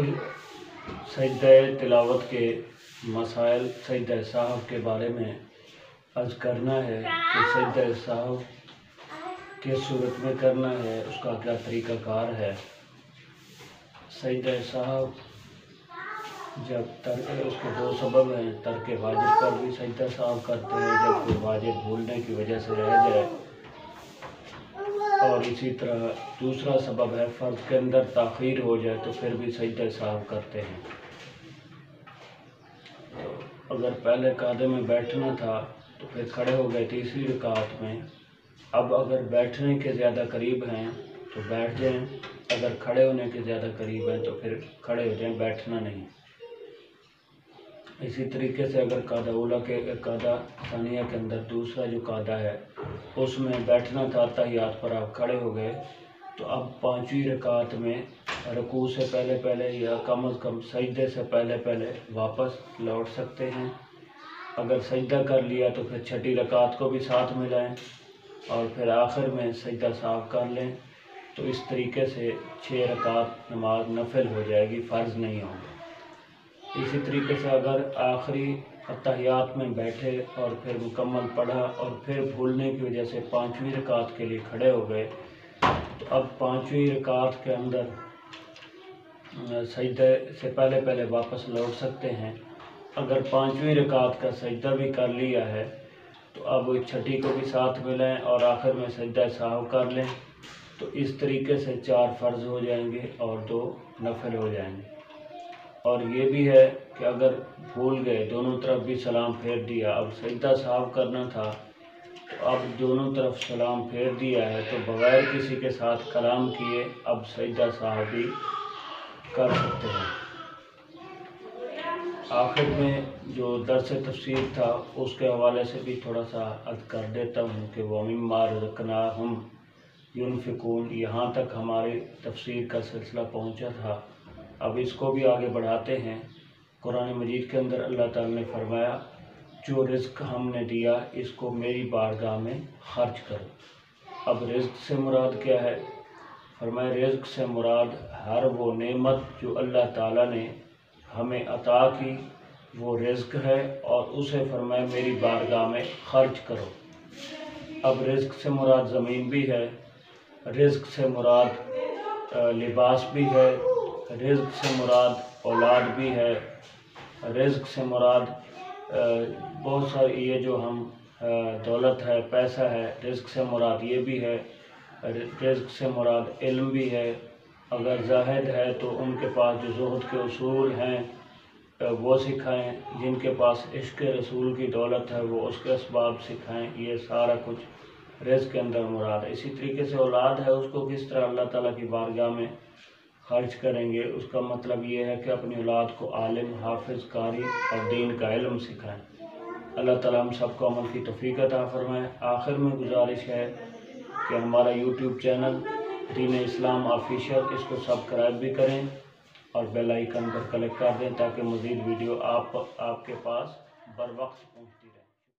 सजदे तिलावत के मसाइल सजदे साहब के बारे में अर्ज करना है कि सजदे साहब किस सूरत में करना है, उसका क्या तरीक़ाकार है। सजदे साहब जब उसके दो सबब हैं, तर्क वाजिब पर भी सजदा साहब करते हैं जब कोई वाजिब भूलने की वजह से रह जाए, और इसी तरह दूसरा सबब है फ़र्ज के अंदर ताख़ीर हो जाए तो फिर भी सजदा साहब करते हैं। तो अगर पहले कादे में बैठना था तो फिर खड़े हो गए तीसरी रकात में, अब अगर बैठने के ज़्यादा करीब हैं तो बैठ जाएं, अगर खड़े होने के ज़्यादा करीब हैं तो फिर खड़े हो जाएं, बैठना नहीं। इसी तरीके से अगर कादा सानिया के अंदर दूसरा जो कादा है उसमें बैठना था, तहियात पर आप खड़े हो गए, तो अब पाँचवीं रकात में रुकू से पहले पहले या कम अज़ कम सजदे से पहले पहले वापस लौट सकते हैं। अगर सजदा कर लिया तो फिर छठी रकात को भी साथ मिलाएं और फिर आखिर में सजदा साफ कर लें। तो इस तरीके से 6 रकात नमाज नफिल हो जाएगी, फ़र्ज़ नहीं होगा। इसी तरीके से अगर आखिरी अत्तहियात में बैठे और फिर मुकम्मल पढ़ा और फिर भूलने की वजह से पाँचवीं रकात के लिए खड़े हो गए, तो अब पाँचवीं रकात के अंदर सजदे से पहले पहले वापस लौट सकते हैं। अगर पाँचवीं रकात का सजदा भी कर लिया है तो अब छठी को भी साथ मिलाएं और आखिर में सजदा साहव कर लें। तो इस तरीके से 4 फ़र्ज़ हो जाएंगे और 2 नफिल हो जाएंगे। और ये भी है कि अगर भूल गए, दोनों तरफ भी सलाम फेर दिया, अब सजदा साहब करना था तो अब दोनों तरफ सलाम फेर दिया है तो बग़ैर किसी के साथ कलाम किए अब सजदा साहब भी कर सकते हैं। आखिर में जो दर्स तफसीर था उसके हवाले से भी थोड़ा सा अर्ज़ कर देता हूँ कि व मिम्मा रज़क़नाहुम युनफ़िक़ून, यहाँ तक हमारी तफसीर का सिलसिला पहुँचा था। अब इसको भी आगे बढ़ाते हैं। कुरान मजीद के अंदर अल्लाह ताला ने फरमाया, जो रिज़्क़ हमने दिया इसको मेरी बारगाह में खर्च करो। अब रिज़्क़ से मुराद क्या है? फरमाया रिज़्क़ से मुराद हर वो नेमत जो अल्लाह ताला ने हमें अता की वो रिज़्क़ है, और उसे फरमाया मेरी बारगाह में खर्च करो। अब रिज़्क़ से मुराद ज़मीन भी है, रिज़्क़ से मुराद लिबास भी है, रिज़्क़ से मुराद औलाद भी है, रिज़्क़ से मुराद बहुत सारी ये जो हम दौलत है, पैसा है, रिज़्क़ से मुराद ये भी है, रिज़्क़ से मुराद इल्म भी है। अगर ज़ाहिद है तो उनके पास जो ज़ुहद के उसूल हैं वो सिखाएं, जिनके पास इश्क़ रसूल की दौलत है वो उसके असबाब सिखाएं। ये सारा कुछ रिज़्क़ के अंदर मुराद है। इसी तरीके से औलाद है, उसको किस तरह अल्लाह ताला की बारगाह में खर्च करेंगे, उसका मतलब ये है कि अपनी औलाद को आलिम, हाफिज़, कारी और दीन का इल्म सिखाएं। अल्लाह ताला हम सबको अमल की तौफ़ीक़ अता फ़रमाए। आखिर में गुजारिश है कि हमारा यूट्यूब चैनल दीन इस्लाम ऑफिशियल, इसको सब्सक्राइब भी करें और बेल आइकन पर क्लिक कर दें ताकि मज़ीद वीडियो आपके पास बर वक्त पहुँचे।